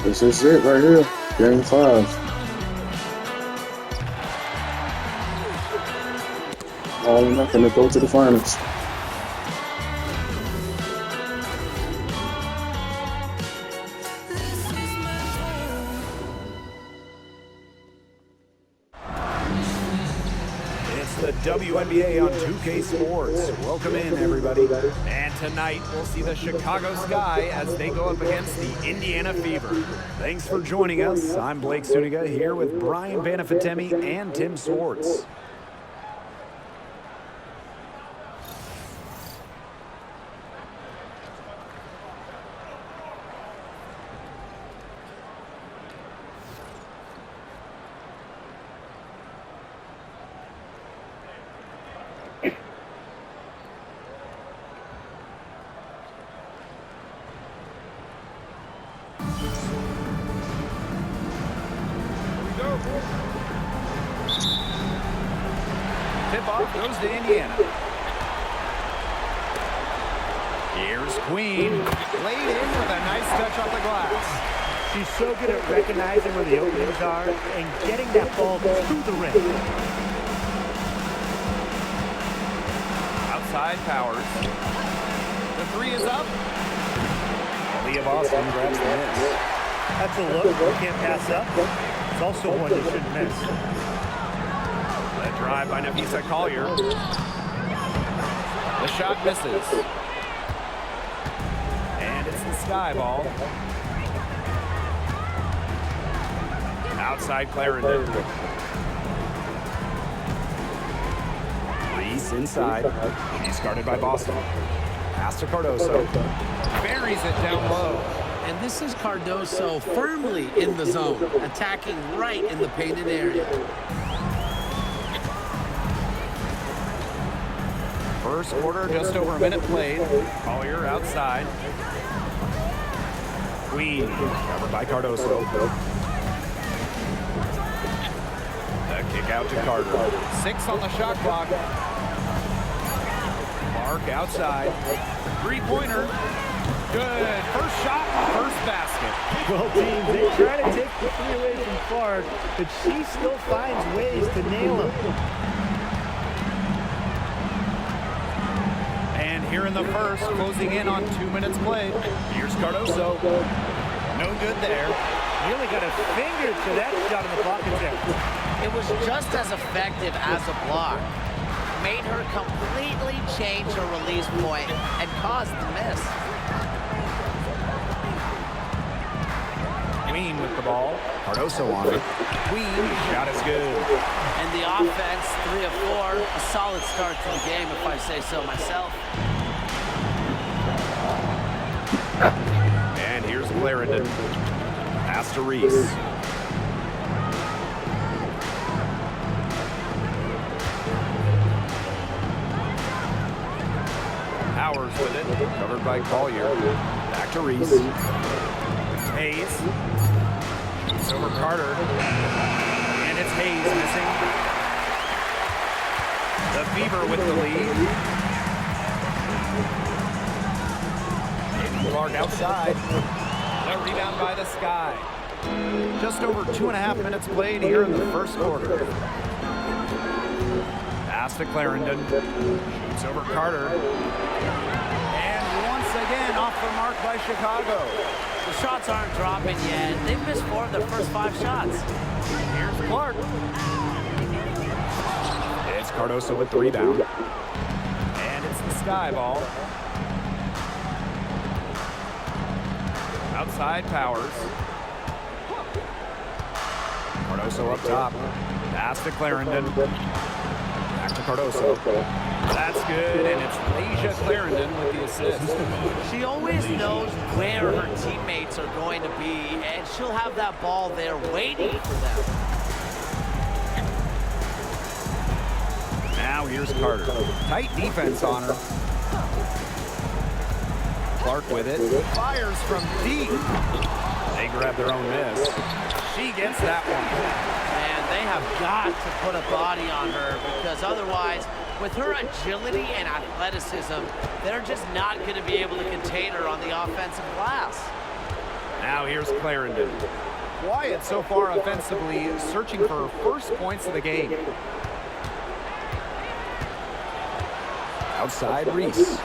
This is it right here. Game 5. All or nothing to go to the finals. It's the WNBA on 2K Sports. Welcome in, everybody. And tonight, we'll see the Chicago Sky as they go up against the Indiana Fever. Thanks for joining us. I'm Blake Suniga here with Brian Banafitemi and Tim Swartz. Tip-off goes to Indiana. Here's Queen. Laid in with a nice touch off the glass. She's so good at recognizing where the openings are and getting that ball to the rim. Outside Powers. The three is up. Leah Boston grabs the miss. That's a look you can't pass up. It's also one you shouldn't miss. The drive by Nafisa Collier. The shot misses. And it's the Sky ball. Outside Clarendon. Reese inside. She's guarded by Boston. Pass to Cardoso. Buries it down low. And this is Cardoso firmly in the zone, attacking right in the painted area. First quarter, just over a minute played. Collier outside. Queen, covered by Cardoso. The kick out to Carter. 6 on the shot clock. Mark outside. Three-pointer. Good. First shot, first basket. Well, teams, they try to take the three away from Clark, but she still finds ways to nail them. And here in the first, closing in on 2 minutes played. Here's Cardoso. No good there. He only got a finger to that shot in the pocket there. It was just as effective as a block. Made her completely change her release point and caused the miss. Queen with the ball. Cardoso on it. Queen, shot is good. And the offense, 3 of 4, a solid start to the game if I say so myself. And here's Clarendon. Pass to Reese. Powers with it. Covered by Collier. Back to Reese. Hayes. It's over Carter. And it's Hayes missing. The Fever with the lead. Aiden Clark outside. The rebound by the Sky. Just over 2.5 minutes played here in the first quarter. Pass to Clarendon. Shoots over Carter. And once again off the mark by Chicago. The shots aren't dropping yet. They've missed 4 of their first 5 shots. Here's Clark. It's Cardoso with the rebound. And it's the Sky ball. Outside Powers. Cardoso up top. Pass to Clarendon. Back to Cardoso. That's good, and it's Leisha Clarendon with the assist. She always knows where her teammates are going to be, and she'll have that ball there waiting for them. Now here's Carter. Tight defense on her. Clark with it. Fires from deep. They grab their own miss. She gets that one. And they have got to put a body on her, because otherwise With her agility and athleticism, they're just not going to be able to contain her on the offensive glass. Now here's Clarendon. Quiet so far offensively, searching for her first points of the game. Outside Reese.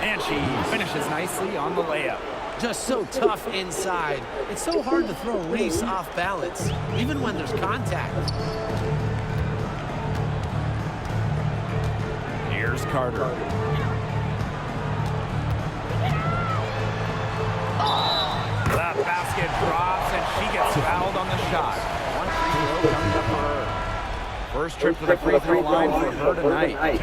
And she finishes nicely on the layup. Just so tough inside. It's so hard to throw Reese off balance, even when there's contact. Here's Carter. The basket drops, and she gets fouled on the shot. One free throw coming up for her. First trip to the free throw line for her tonight.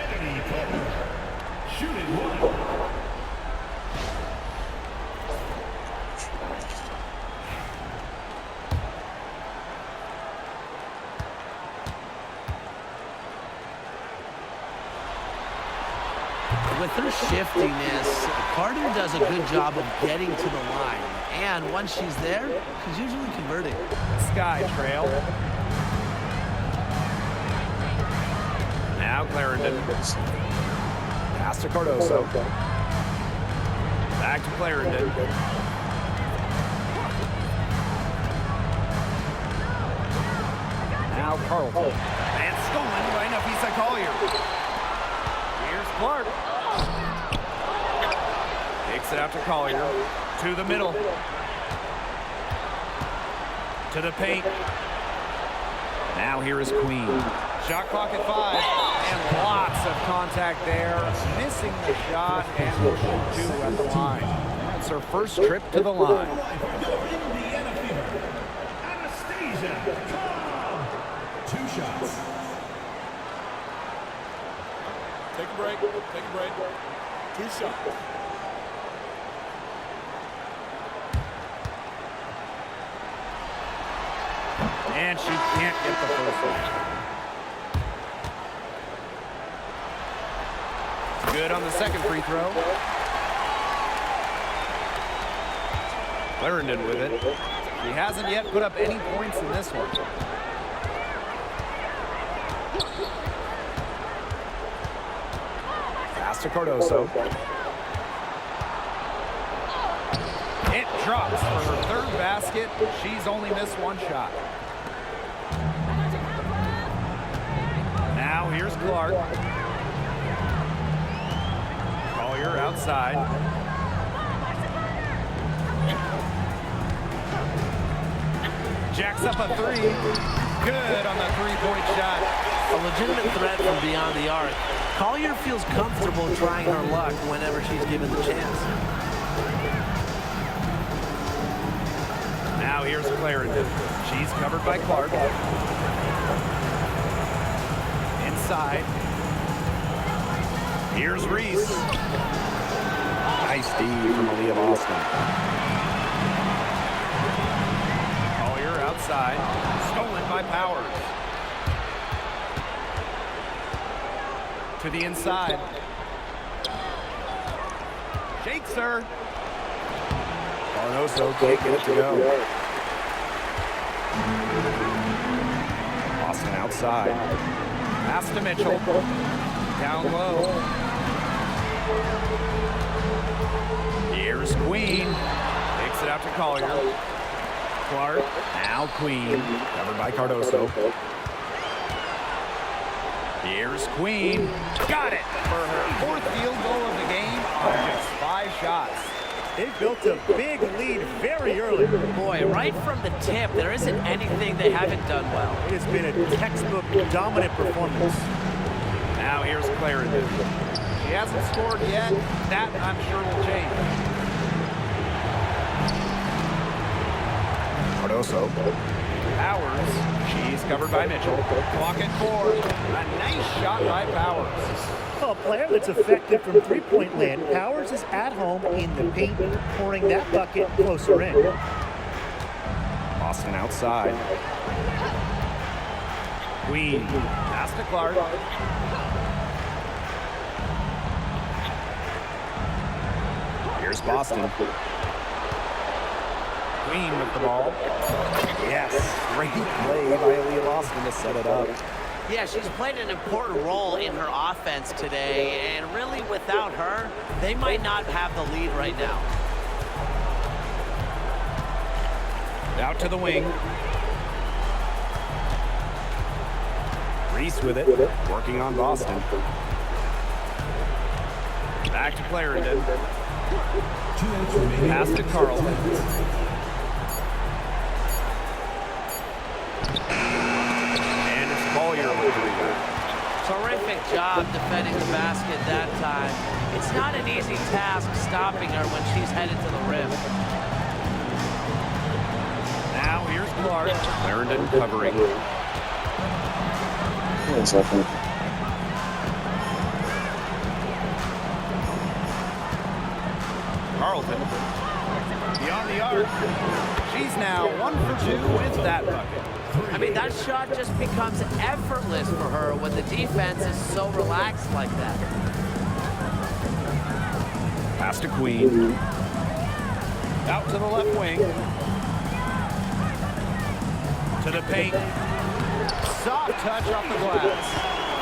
With her shiftiness, Carter does a good job of getting to the line. And once she's there, she's usually converting. Sky trail. Now Clarendon. Pass to Cardoso. Back to Clarendon. Now Carlton. And stolen by Nafisa Collier. Here's Clark. Takes it out to Collier. To the middle. To the paint. Now here is Queen. Shot clock at 5. And lots of contact there. Missing the shot and will shoot 2 at the line. That's her first trip to the line. Two shots. Take a break. Take a break. 2 shots. And she can't get the first one. Good on the second free throw. Clarendon with it. He hasn't yet put up any points in this one. Pass to Cardoso. It drops for her third basket. She's only missed 1 shot. Now here's Clark. Collier outside. Jacks up a 3. Good on the 3-point shot. A legitimate threat from beyond the arc. Collier feels comfortable trying her luck whenever she's given the chance. Now here's Clarendon. She's covered by Clark. Inside. Here's Reese. Nice D from Aaliyah Boston. Collier outside. Stolen by Powers. To the inside. Shakes her. Cardoso can't get it to go. Boston outside. Pass to Mitchell. Down low. Here's Queen. Takes it out to Collier. Clark. Now Queen. Covered by Cardoso. Here's Queen. Got it for her 4th field goal of the game on just 5 shots. They built a big lead very early. Boy, right from the tip, there isn't anything they haven't done well. It has been a textbook dominant performance. Now here's Clarendon. She hasn't scored yet. That, I'm sure, will change. Cardoso. Powers. She's covered by Mitchell. Clock at 4. A nice shot by Powers. Well, a player that's effective from three-point land. Powers is at home in the paint, pouring that bucket closer in. Boston outside. Queen. Pass to Clark. Here's Boston. Queen with the ball. Yes, great play by Aaliyah Boston to set it up. Yeah, she's played an important role in her offense today, and really without her, they might not have the lead right now. Out to the wing. Reese with it, working on Boston. Back to Clarendon. Pass to Carlton. And it's Collier with the rebound. Terrific job defending the basket that time. It's not an easy task stopping her when she's headed to the rim. Now here's Clark. Clarendon covering. One second. Carlton. Beyond the arc. She's now 1 for 2 with that bucket. I mean, that shot just becomes effortless for her when the defense is so relaxed like that. Pass to Queen. Out to the left wing. To the paint. Soft touch off the glass.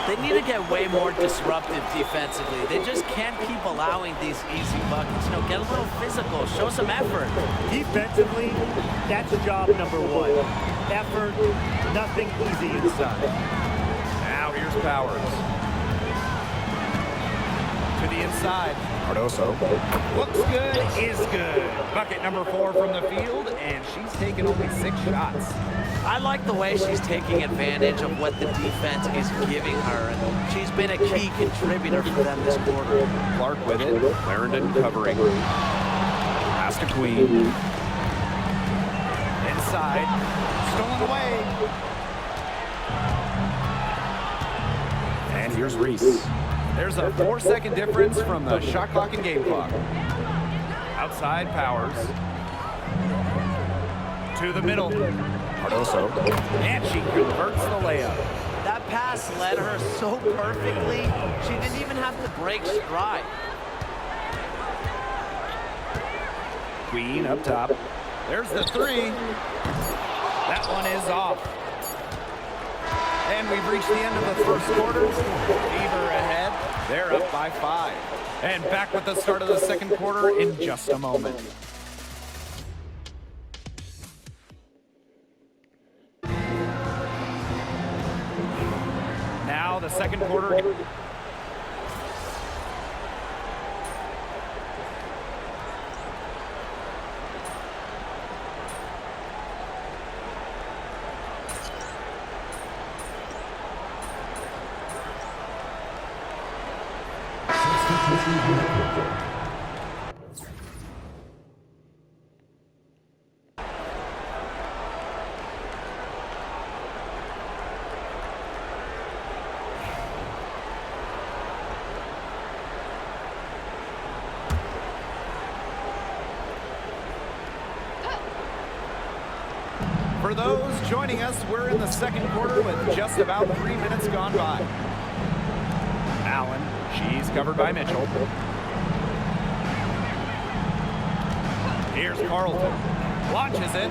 They need to get way more disruptive defensively. They just can't keep allowing these easy buckets. You know, get a little physical, show some effort. Defensively, that's job number one. Effort, nothing easy inside. Now here's Powers. To the inside. Cardoso. Looks good, is good. Bucket number 4 from the field, and she's taken only 6 shots. I like the way she's taking advantage of what the defense is giving her, and she's been a key contributor for them this quarter. Clark with it. Clarendon covering. Pass to Queen. Inside. Stolen away. And here's Reese. There's a 4-second difference from the shot clock and game clock. Outside Powers. To the middle. Cardoso. And she converts the layup. That pass led her so perfectly, she didn't even have to break stride. Queen up top. There's the 3. That one is off. And we've reached the end of the first quarter. Fever ahead. They're up by 5. And back with the start of the second quarter in just a moment. Now the second quarter. For those joining us, we're in the second quarter with just about 3 minutes gone by. Allen, she's covered by Mitchell. Here's Carlton. Launches it.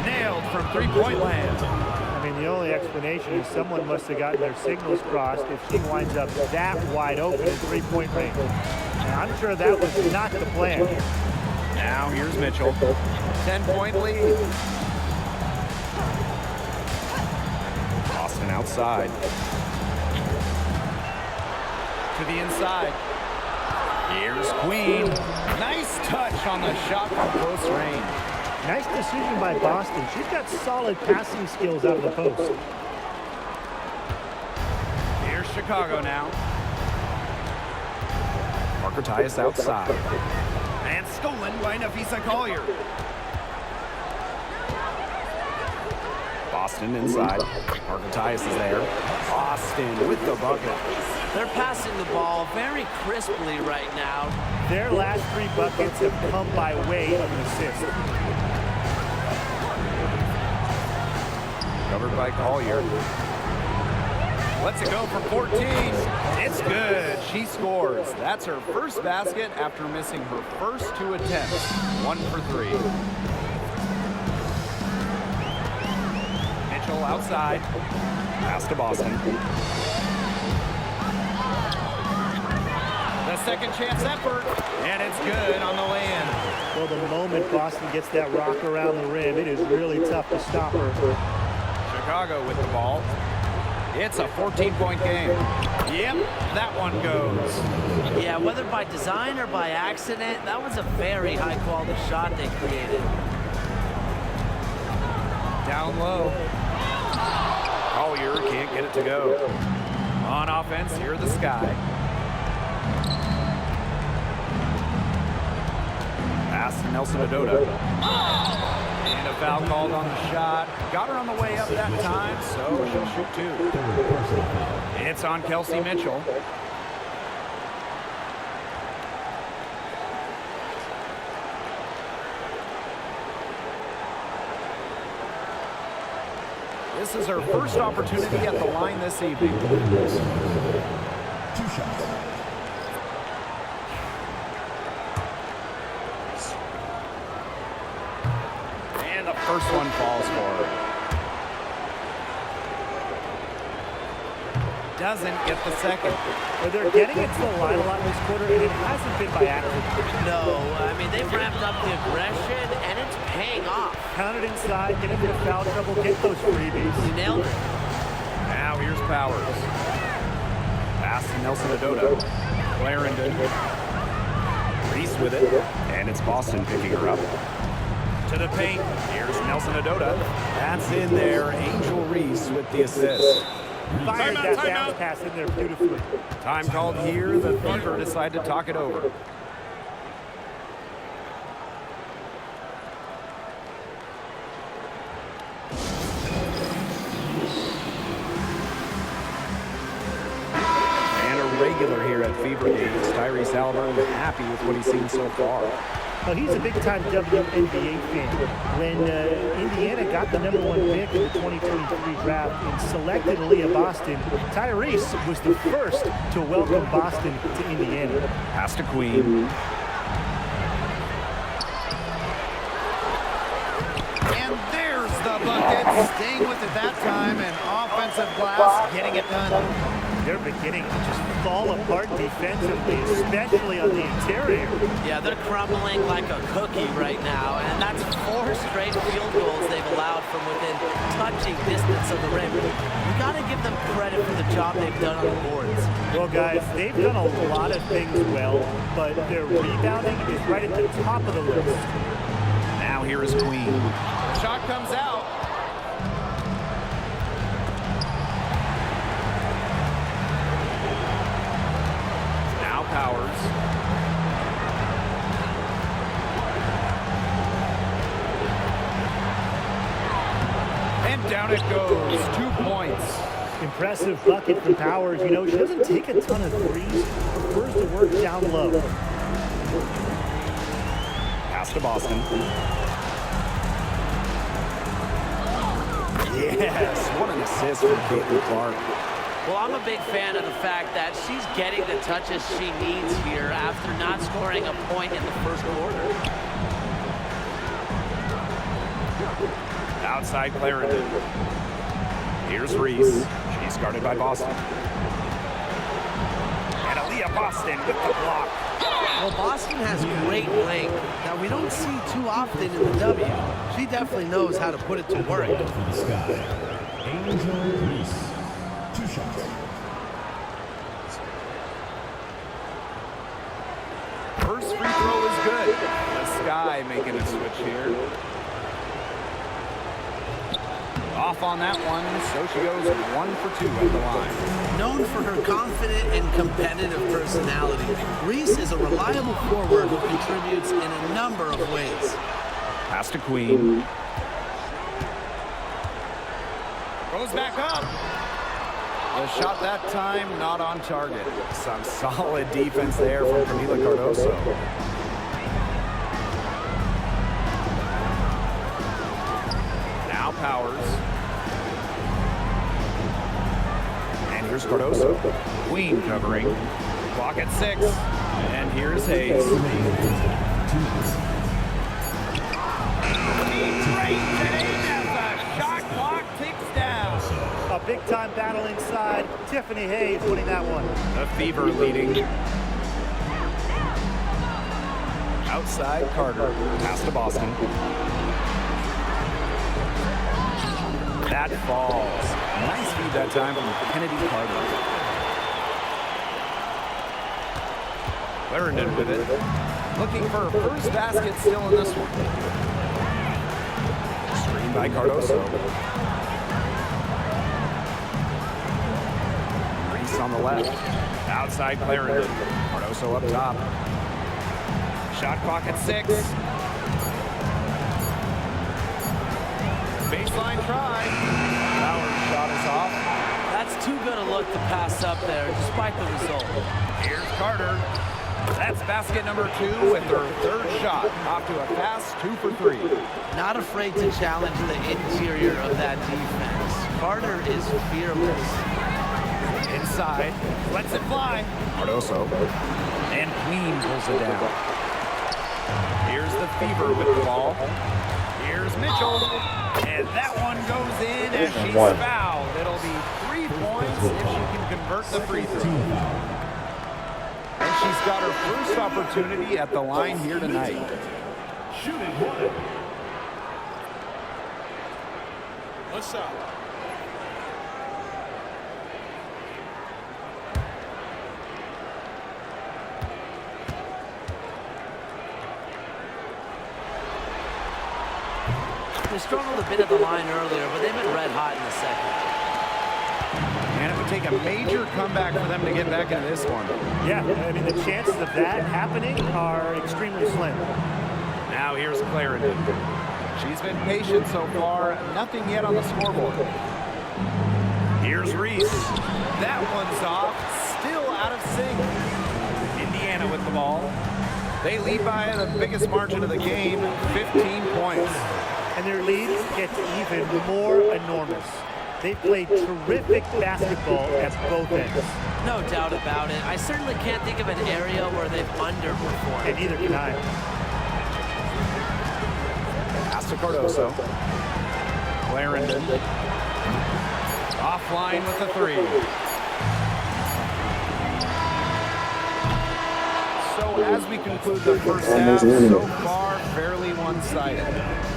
Nailed from three-point land. I mean, the only explanation is someone must have gotten their signals crossed if she winds up that wide open in three-point range. And I'm sure that was not the plan. Now here's Mitchell. 10-point lead. Boston outside. To the inside. Here's Queen. Nice touch on the shot from close range. Nice decision by Boston. She's got solid passing skills out of the post. Here's Chicago now. Parker Tyus outside. And stolen by Nafisa Collier. Boston inside. Parker Tyus is there. Boston with the bucket. They're passing the ball very crisply right now. Their last 3 buckets have come by way of an assist. Covered by Collier. Lets it go for 14. It's good. She scores. That's her first basket after missing her first 2 attempts. 1 for 3. Mitchell outside. Pass to Boston. The second chance effort, and it's good on the land. Well, the moment Boston gets that rock around the rim, it is really tough to stop her. Chicago with the ball. It's a 14-point game. Yep, that one goes. Yeah, whether by design or by accident, that was a very high-quality shot they created. Down low. Collier can't get it to go. On offense, here the Sky. Pass to Nelson Adota. And a foul called on the shot. Got her on the way up that time, so she'll shoot two. It's on Kelsey Mitchell. This is her first opportunity at the line this evening. Two shots. And the first one falls for her. Doesn't get the second. Well, they're getting into the line a lot this quarter, and it hasn't been by accident. No, I mean, they've ramped up the aggression, and it's paying off. Pound it inside, get into foul trouble, get those freebies. You nailed it. Now here's Powers. Pass to Nelson Adota. Clarendon. Reese with it. And it's Boston picking her up. To the paint. Here's Nelson Adota. That's in there. Angel Reese with the assist. Fired that bounce pass in there beautifully. Time called here. The Fever decide to talk it over. Regular here at Fever Games. Tyrese Halliburton happy with what he's seen so far. Well, he's a big-time WNBA fan. When Indiana got the #1 pick in the 2023 draft and selected Aaliyah Boston, Tyrese was the first to welcome Boston to Indiana. Pass to Queen. And there's the bucket. Staying with it that time, and offensive glass getting it done. They're beginning to just fall apart defensively, especially on the interior. Yeah, they're crumbling like a cookie right now, and that's 4 straight field goals they've allowed from within touching distance of the rim. You got to give them credit for the job they've done on the boards. Well, guys, they've done a lot of things well, but their rebounding is right at the top of the list. Now here is Queen. The shot comes out. Powers. And down it goes. 2 points. Impressive bucket from Powers. You know, she doesn't take a ton of threes. Prefers to work down low. Pass to Boston. Yes, what an assist from Caitlin Clark. Well, I'm a big fan of the fact that she's getting the touches she needs here after not scoring a point in the first quarter. Outside Clarendon. Here's Reese. She's guarded by Boston. And Aaliyah Boston with the block. Well, Boston has great length that we don't see too often in the W. She definitely knows how to put it to work. Angel Reese. 2 shots. First free throw is good. The Sky making a switch here. Off on that one, so she goes 1 for 2 at the line. Known for her confident and competitive personality, Reese is a reliable forward who contributes in a number of ways. Pass to Queen. Goes back up. The shot that time not on target. Some solid defense there from Camila Cardoso. Now Powers. And here's Cardoso. Queen covering. Clock at 6. And here's Hayes. big-time battle inside. Tiffany Hayes winning that one. The Fever leading. Outside Carter, pass to Boston. That falls. Nice feed that time from Kennedy Carter. Clarendon with it. Looking for a first basket still in this one. Screen by Cardoso. Reese on the left. Outside Clarendon. Cardoso up top. Shot clock at 6. Baseline try. Bauer's shot is off. That's too good a look to pass up there, despite the result. Here's Carter. That's basket number 2 with her third shot. Off to a fast 2 for 3. Not afraid to challenge the interior of that defense. Carter is fearless. Inside. Lets it fly. Cardoso. And Queen pulls it down. Here's the Fever with the ball. Here's Mitchell. And that one goes in as she's fouled. It'll be 3 points if she can convert the free throw. And she's got her first opportunity at the line here tonight. Shooting one. Let's shot. They struggled a bit at the line earlier, but they've been red hot in the second. And it would take a major comeback for them to get back into this one. Yeah, I mean, the chances of that happening are extremely slim. Now here's Clarendon. She's been patient so far. Nothing yet on the scoreboard. Here's Reese. That one's off. Still out of sync. Indiana with the ball. They lead by the biggest margin of the game, 15 points. And their lead gets even more enormous. They played terrific basketball at both ends. No doubt about it. I certainly can't think of an area where they've underperformed. And neither can I. Pass to Cardoso. Clarendon. Offline with the 3. So as we conclude the first half, so far fairly one-sided.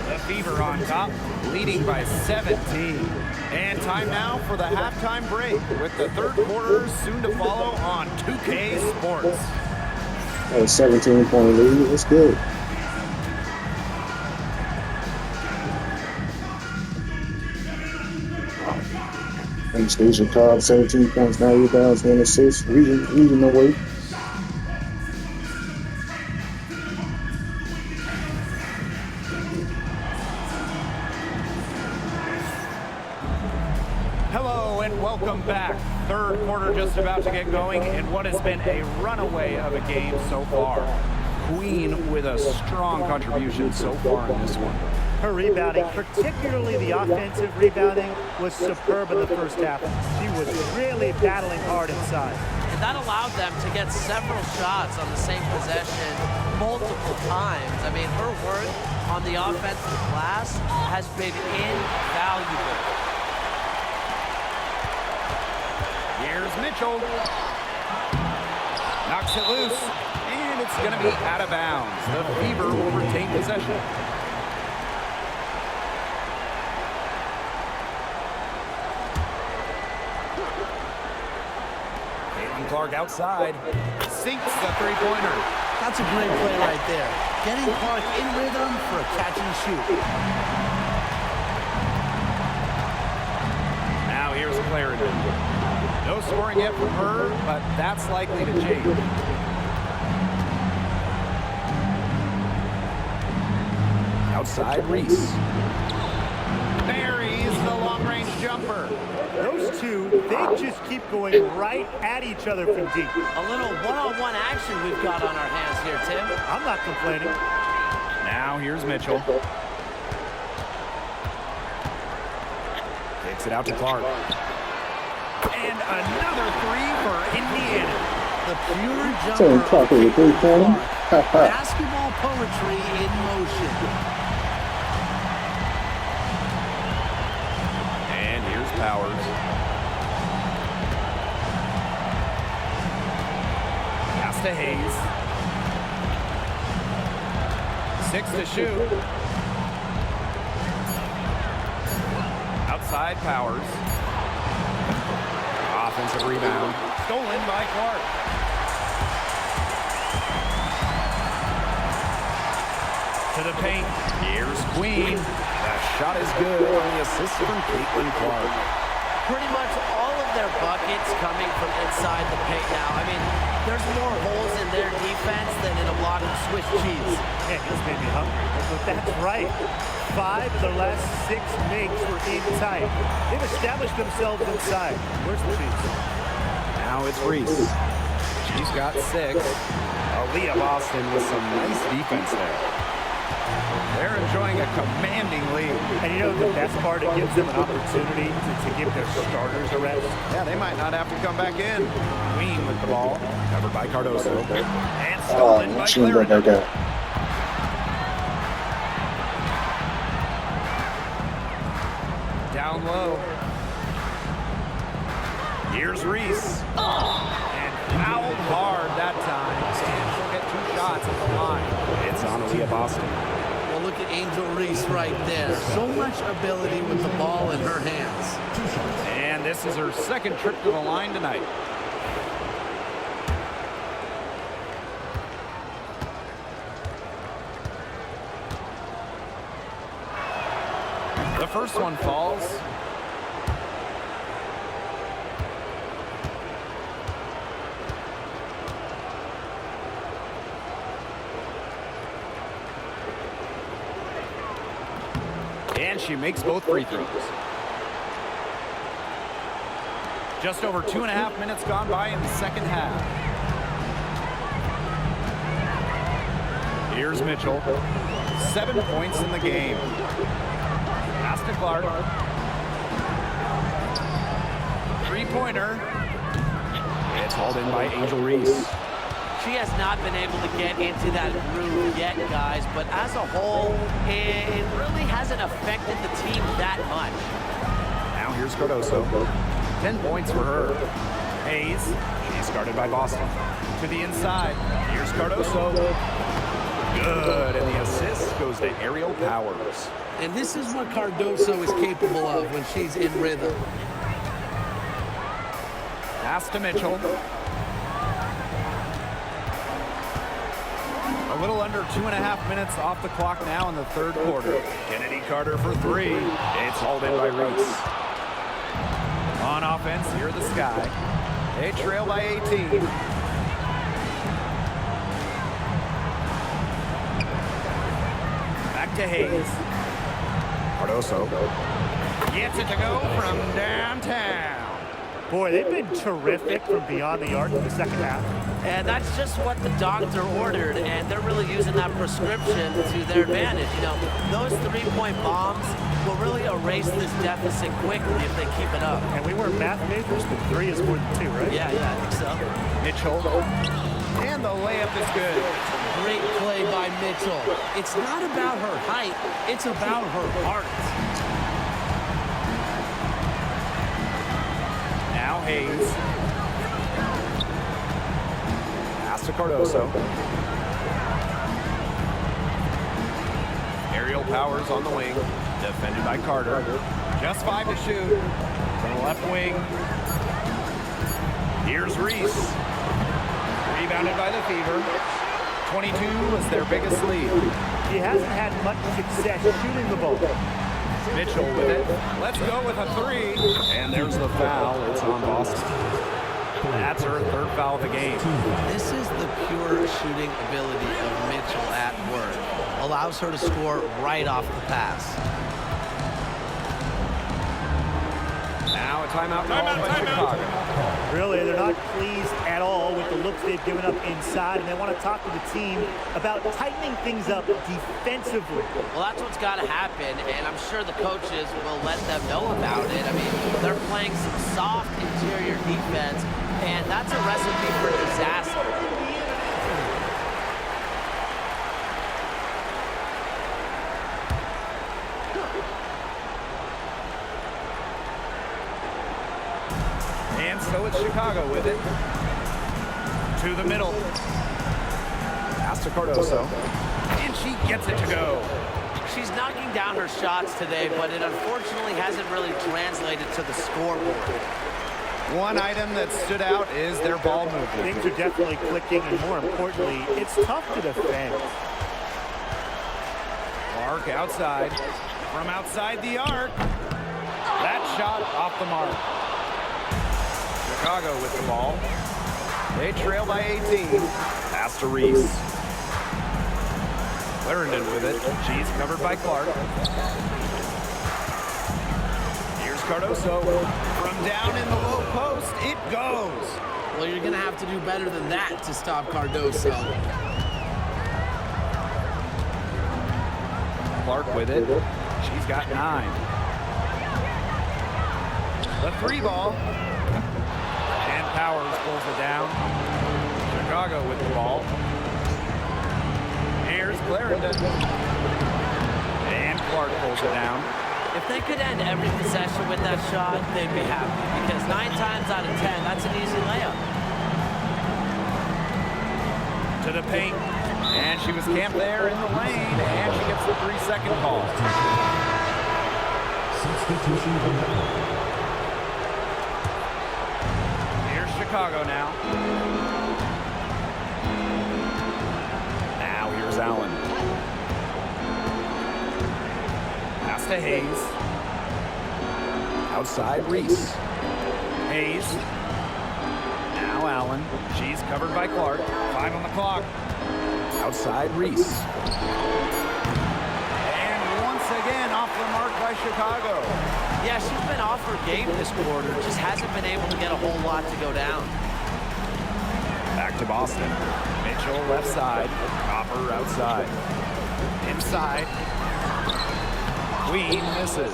The Fever on top, leading by 17. And time now for the halftime break, with the third quarter soon to follow on 2K Sports. A 17-point lead. That's good. Anastasia Cobb, 17 points, 9 rebounds, 1 assist. Leading the way. Hello and welcome back. Third quarter just about to get going in what has been a runaway of a game so far. Queen with a strong contribution so far in this one. Her rebounding, particularly the offensive rebounding, was superb in the first half. She was really battling hard inside. And that allowed them to get several shots on the same possession multiple times. I mean, her work on the offensive glass has been invaluable. Here's Mitchell. Knocks it loose, and it's going to be out of bounds. The Fever will retain possession. Clark outside, sinks the three-pointer. That's a great play right there. Getting Clark in rhythm for a catch and shoot. Now here's Clarendon. No scoring yet from her, but that's likely to change. Outside Reese. Buries the long-range jumper. Those two, they just keep going right at each other from deep. A little one-on-one action we've got on our hands here, Tim. I'm not complaining. Now here's Mitchell. Takes it out to Clark. And another 3 for Indiana. The pure Saying jumper. Clark with a 3-pointer. Basketball poetry in motion. And here's Powers. to Hayes. 6 to shoot. Outside Powers. Offensive rebound. Stolen by Clark. To the paint. Here's Queen. That shot is good on the assist from Caitlin Clark. Pretty much all of their buckets coming from inside the paint now. I mean, there's more holes in their defense than in a block of Swiss cheese. Man, this made me hungry. But that's right. 5 of their last 6 makes were inside. They've established themselves inside. Where's the cheese? Now it's Reese. She's got 6. Aaliyah Boston with some nice defense there. They're enjoying a commanding lead. And you know the best part, it gives them an opportunity to give their starters a rest. Yeah, they might not have to come back in. Queen with the ball, covered by Cardoso. And Oh, stolen by she didn't Clarendon. like that. Down low. Here's Reese. And fouled hard that time. And she'll get 2 shots at the line. It's on Aaliyah Boston. Well, look at Angel Reese right there. So much ability with the ball in her hands. And this is her 2nd trip to the line tonight. The first one falls. And she makes both free throws. Just over 2.5 minutes gone by in the second half. Here's Mitchell. 7 points in the game. Pass to Clark. 3-pointer. It's hauled in by Angel Reese. She has not been able to get into that groove yet, guys, but as a whole, it really hasn't affected the team that much. Now here's Cardoso. 10 points for her. Hayes. She's guarded by Boston. To the inside. Here's Cardoso. Good. And the assist goes to Aerial Powers. And this is what Cardoso is capable of when she's in rhythm. Pass to Mitchell. A little under 2.5 minutes off the clock now in the third quarter. Kennedy Carter for 3. It's hauled in by Reese. On offense, here are the Sky. They trail by 18. Back to Hayes. Cardoso gets it to go from downtown. Boy, they've been terrific from beyond the arc in the second half. And that's just what the doctor ordered, and they're really using that prescription to their advantage. You know, those 3-point bombs will really erase this deficit quickly if they keep it up. And we weren't math majors, but 3 is more than 2, right? Yeah, I think so. Mitchell. And the layup is good. Great play by Mitchell. It's not about her height, it's about her heart. Now Hayes. Pass to Cardoso. Aerial Powers on the wing. Defended by Carter. Just 5 to shoot. From the left wing. Here's Reese. Rebounded by the Fever. 22 was their biggest lead. He hasn't had much success shooting the ball. Mitchell with it. Let's go with a 3. And there's the foul. It's on Boston. That's her 3rd foul of the game. This is the pure shooting ability of Mitchell at work. Allows her to score right off the pass. Now a timeout called by Chicago. Really, they're not pleased at all with the looks they've given up inside, and they want to talk to the team about tightening things up defensively. Well, that's what's got to happen, and I'm sure the coaches will let them know about it. I mean, they're playing some soft interior defense, and that's a recipe for disaster. And so it's Chicago with it. To the middle. Pass to Cardoso. And she gets it to go. She's knocking down her shots today, but it unfortunately hasn't really translated to the scoreboard. One item that stood out is their ball movement. Things are definitely clicking, and more importantly, it's tough to defend. Clark outside. From outside the arc. That shot off the mark. Chicago with the ball. They trail by 18. Pass to Reese. Clarendon with it. She's covered by Clark. Here's Cardoso. From down in the low post, it goes. Well, you're going to have to do better than that to stop Cardoso. Clark with it. She's got 9. The 3 ball. And Powers pulls it down. Chicago with the ball. Here's Clarendon. And Clark pulls it down. If they could end every possession with that shot, they'd be happy. Because 9 times out of 10, that's an easy layup. To the paint. And she was camped there in the lane. And she gets the 3-second call. Here's Chicago now. Now here's Allen. Pass to Hayes. Outside Reese. Hayes. Now Allen. She's covered by Clark. 5 on the clock. Outside Reese. And once again off the mark by Chicago. Yeah, she's been off her game this quarter. Just hasn't been able to get a whole lot to go down. Back to Boston. Mitchell left side. Copper outside. Inside. Queen misses.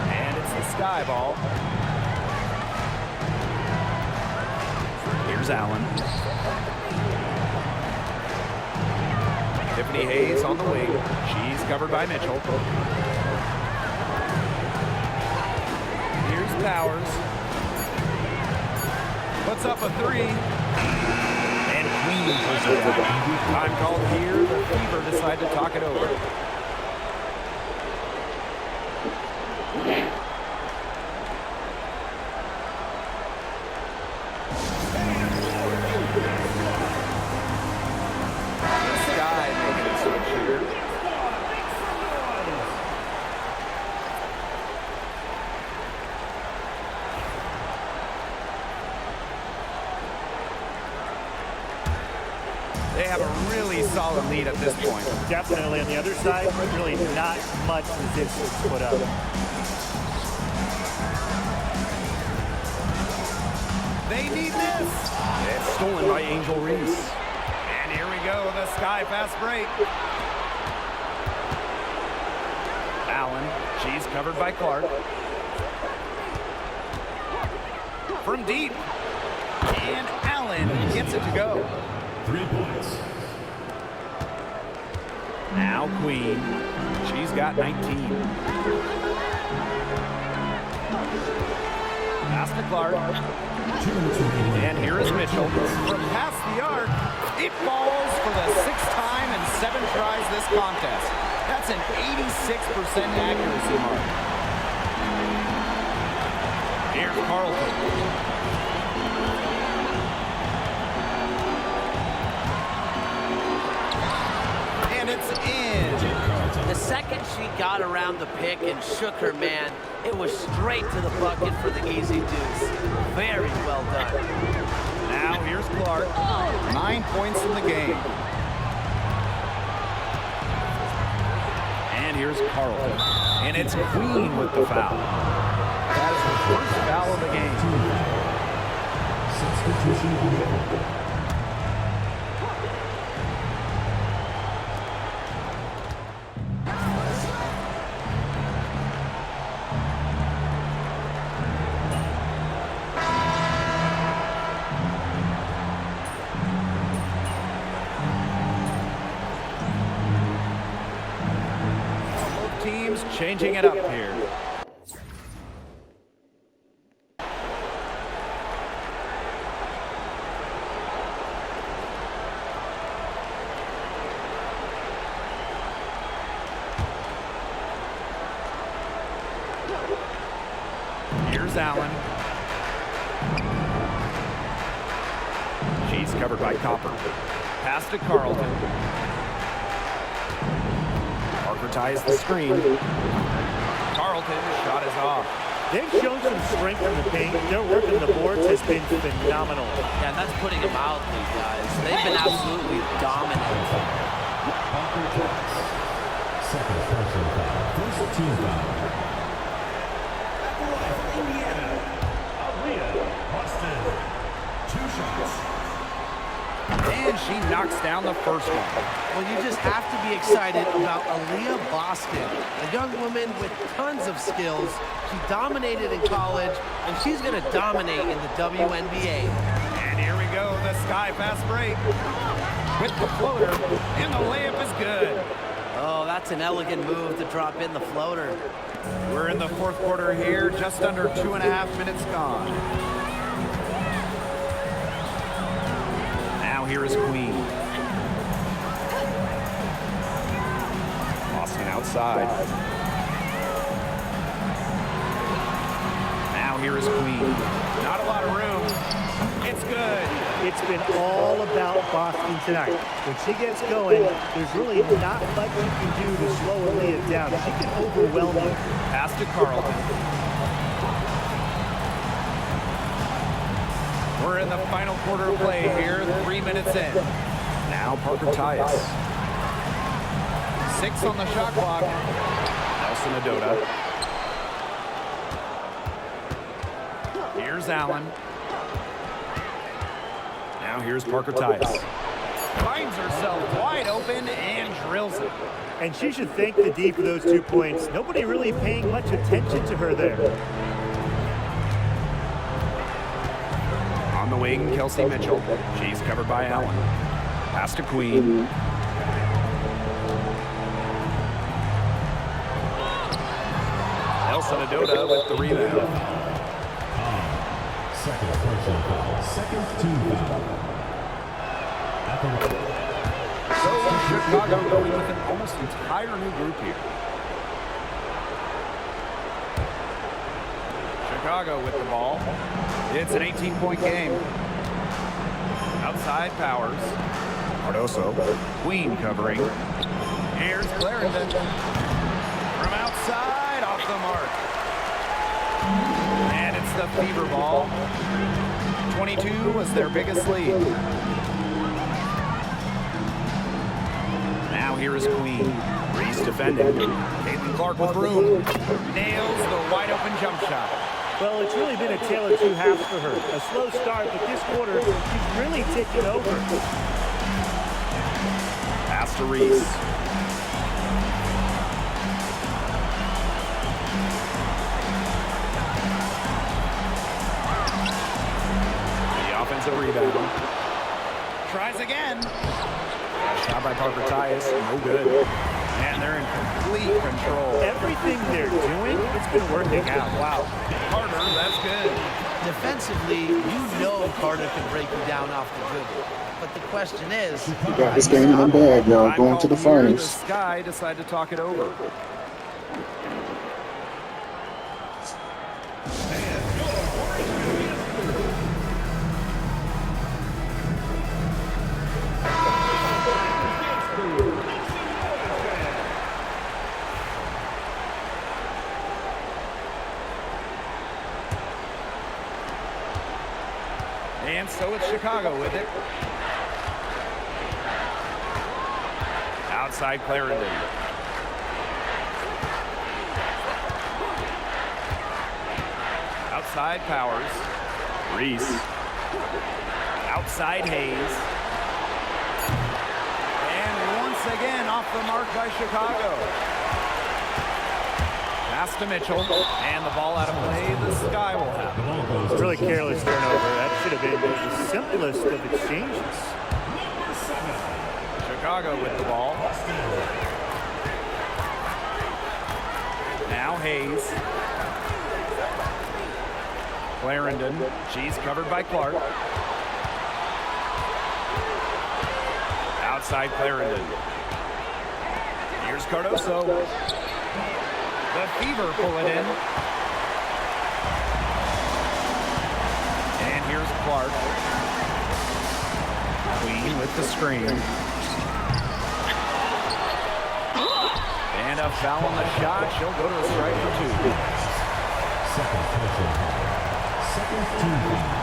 And it's the sky ball. Here's Allen. Tiffany Hayes on the wing. She's covered by Mitchell. Here's Powers. Puts up a 3. And Queen puts it down. Time called here. The Fever decide to talk it over. They have a really solid lead at this point. Definitely on the other side, really not much resistance put up. They need this. It's stolen by Angel Reese. And here we go, the sky fast break. Allen, she's covered by Clark. From deep. And Allen gets it to go. 3 points. Now Queen. She's got 19. Pass to Clark. And here is Mitchell. From past the arc, it falls for the 6th time in 7 tries this contest. That's an 86% accuracy mark. Here's Carlton. And it's in. The second she got around the pick and shook her man, it was straight to the bucket for the easy deuce. Very well done. Now here's Clark. 9 points in the game. And here's Carlton. And it's Queen with the foul. That is the first foul of the game. Substitution. Teams changing it up here. Here's Allen. She's covered by Copper. Pass to Carlton. Parker ties the screen. Carlton, shot is off. They've shown some strength in the paint. Their work on the boards has been phenomenal. Yeah, and that's putting them out, these guys. They've been absolutely dominant. Second personal foul. First team foul. Indiana. Boston. 2 shots. And she knocks down the first one. Well, you just have to be excited about Aaliyah Boston, a young woman with tons of skills. She dominated in college, and she's going to dominate in the WNBA. And here we go, the sky fast break. With the floater, and the layup is good. Oh, that's an elegant move to drop in the floater. We're in the fourth quarter here, just under 2.5 minutes gone. Now here is Queen. Boston outside. Now here is Queen. Not a lot of room. It's good. It's been all about Boston tonight. When she gets going, there's really not much you can do to slow Aaliyah down. She can overwhelm you. Pass to Carlton. We're in the final quarter of play here, 3 minutes in. Now Parker Tyus. 6 on the shot clock. Nelson Adota. Here's Allen. Now here's Parker Tyus. Finds herself wide open and drills it. And she should thank the D for those 2 points. Nobody really paying much attention to her there. On the wing, Kelsey Mitchell. She's covered by Allen. Pass to Queen. Nelson Adota with the rebound. Second personal foul. Second team foul. So Chicago going with an almost entire new group here. Chicago with the ball. It's an 18-point game. Outside Powers. Cardoso. Queen covering. Here's Clarendon. From outside, off the mark. And it's the Fever ball. 22 was their biggest lead. Now here is Queen. Reese defending. Caitlin Clark with room. Nails the wide open jump shot. Well, it's really been a tale of 2 halves for her. A slow start, but this quarter, she's really taken over. Pass to Reese. The offensive rebound. Tries again. Shot by Parker Tyus. No good. And they're in complete control. Everything they're doing, it's been working out. Wow. Carter, that's good. Defensively, you know Carter can break you down off the dribble. But the question is, You got this game in the bag, y'all. Going to the finals. The Sky decided to talk it over. And so it's Chicago with it. Outside Clarendon. Outside Powers. Reese. Outside Hayes. And once again off the mark by Chicago. Pass to Mitchell. And the ball out of play. The Sky will have it. Really careless turnover. That should have been the simplest of exchanges. Chicago with the ball. Now Hayes. Clarendon. She's covered by Clark. Outside Clarendon. Here's Cardoso. The Fever pull it in. Clark. Queen with the screen. And a foul on the shot. She'll go to a strike for 2. Second personal foul. Second team foul.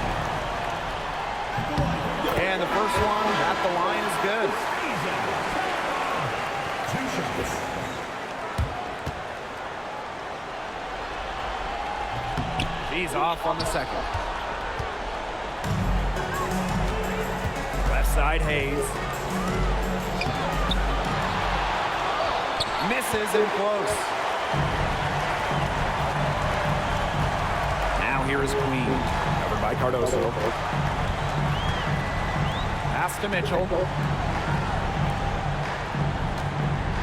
And the first one at the line is good. 2 shots. She's off on the second. Left side, Hayes. Misses and close. Now here is Queen, covered by Cardoso. Pass to Mitchell.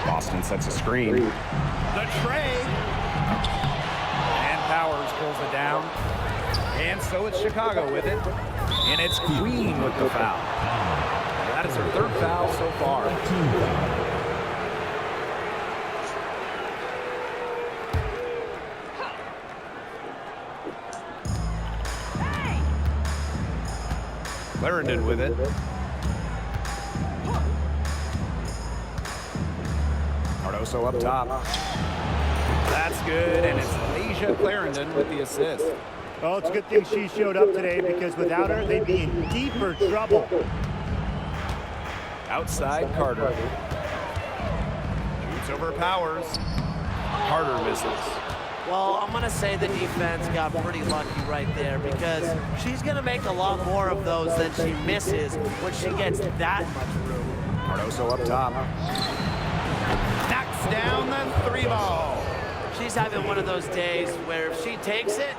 Boston sets a screen. The tray. And Powers pulls it down. And so it's Chicago with it. And it's Queen with the foul. That is her 3rd foul so far. Clarendon with it. Cardoso up top. That's good, and it's Asia Clarendon with the assist. Well, it's a good thing she showed up today because without her, they'd be in deeper trouble. Outside Carter. Shoots over Powers. Carter misses. Well, I'm going to say the defense got pretty lucky right there because she's going to make a lot more of those than she misses when she gets that much room. Cardoso up top. Knocks down the 3-ball. She's having one of those days where if she takes it,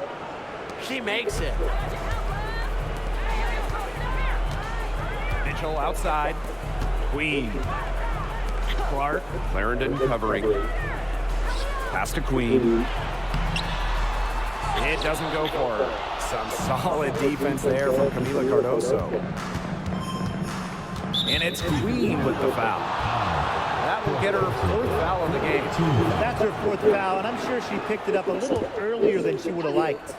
she makes it. Mitchell outside. Queen. Clark. Clarendon covering. Pass to Queen. It doesn't go for her. Some solid defense there from Camila Cardoso. And it's Queen with the foul. That will get her 4th foul of the game. That's her 4th foul, and I'm sure she picked it up a little earlier than she would have liked.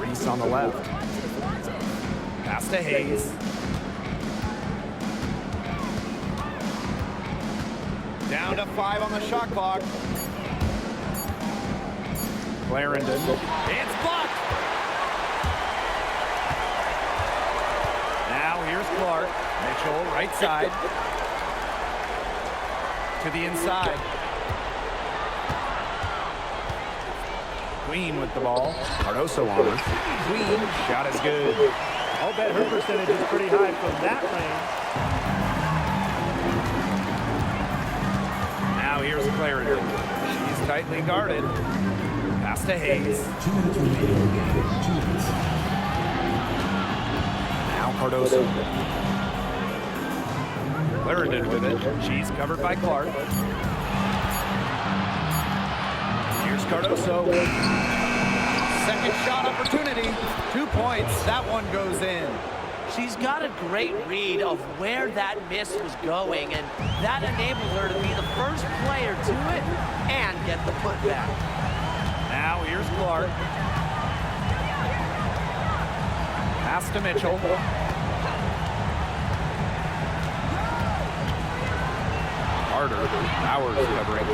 Reese on the left. Pass to Hayes. Down to 5 on the shot clock. Clarendon. It's blocked. Now here's Clark. Mitchell, right side. To the inside. Queen with the ball. Cardoso on her. Queen, shot is good. I'll bet her percentage is pretty high from that range. Now here's Clarendon. She's tightly guarded. Pass to Hayes. 2 minutes remaining in the game. 2 minutes. Now Cardoso. Clarendon with it. She's covered by Clark. Here's Cardoso. Second shot opportunity. 2 points. That one goes in. She's got a great read of where that miss was going, and that enabled her to be the first player to it and get the putback. Now here's Clark. Pass to Mitchell. Carter. Powers covering.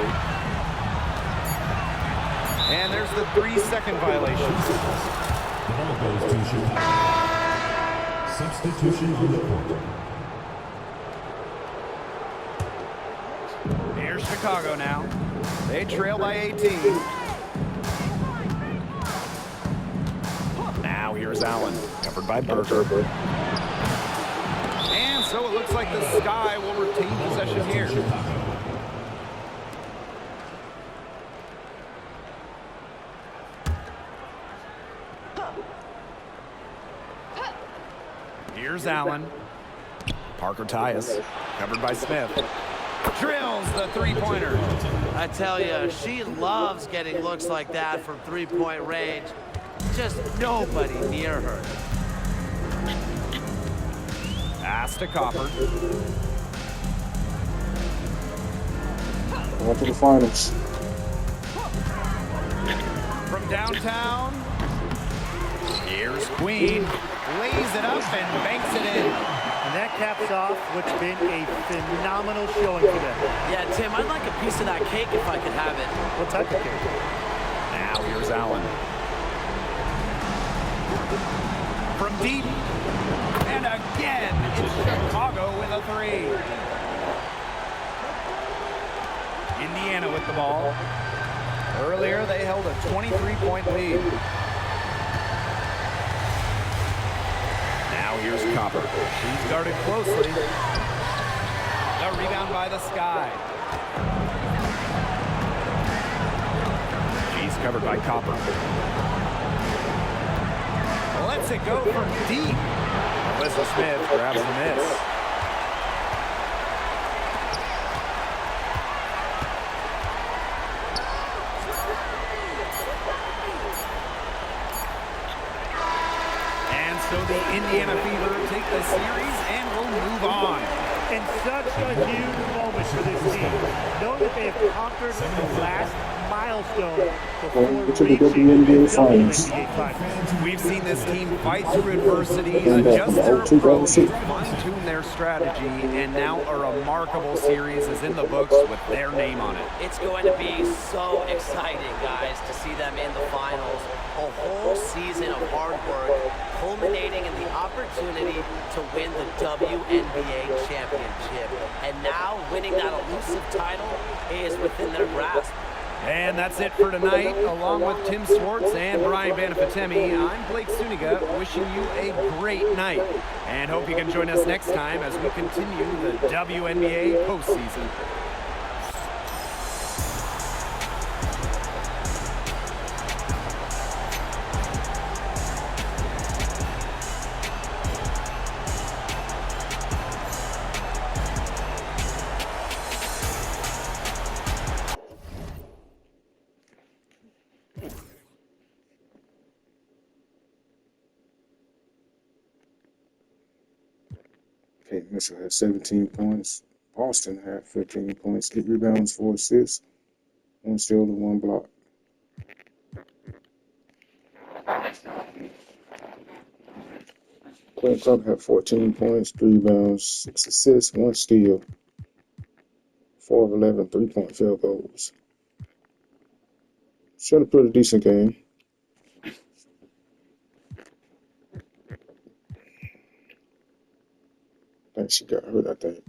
And there's the 3-second violation. The ball goes to Chicago. Substitution on the court. Here's Chicago now. They trail by 18. Now here's Allen, covered by Berger. And so it looks like the Sky will retain possession here. Here's Allen. Parker Tyus, covered by Smith. Drills the 3-pointer. I tell you, she loves getting looks like that from 3-point range. Just nobody near her. Pass to Copper. On to the finals. from downtown. Here's Queen. Lays it up and banks it in. And that caps off what's been a phenomenal showing today. Yeah, Tim, I'd like a piece of that cake if I could have it. What type of cake? Now here's Allen. From deep. And again, it's Chicago with a three. Indiana with the ball. Earlier, they held a 23-point lead. Now here's Copper. She's guarded closely. A rebound by the Sky. She's covered by Copper. Lets it go from deep. Alyssa Smith grabs the miss. And so the Indiana Fever take the series and will move on. And such a huge moment for this team. Know that they have conquered the last milestone before To the reaching WNBA the Finals. WNBA Finals. We've seen this team fight through adversity, And adjust their from approach, 2006. fine-tune their strategy, and now a remarkable series is in the books with their name on it. It's going to be so exciting, guys, to see them in the finals. A whole season of hard work culminating in the opportunity to win the WNBA championship. And now winning that elusive title is within their grasp. And that's it for tonight. Along with Tim Swartz and Brian Banafitemi, I'm Blake Suniga, wishing you a great night. And hope you can join us next time as we continue the WNBA postseason. Okay, Mitchell had 17 points. Boston had 15 points, 8 rebounds, 4 assists, 1 steal and 1 block. Cleveland Club had 14 points, 3 rebounds, 6 assists, 1 steal, 4 of 11 3-point field goals. Showed a pretty decent game. I think she got hurt, I think.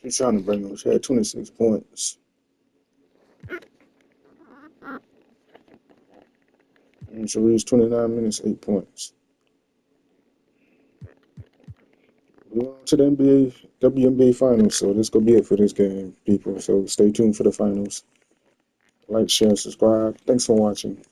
She's trying to bring them. She had 26 points. And she reached 29 minutes, 8 points. We're on to the WNBA Finals, so this gonna be it for this game, people. So stay tuned for the finals. Like, share, subscribe. Thanks for watching.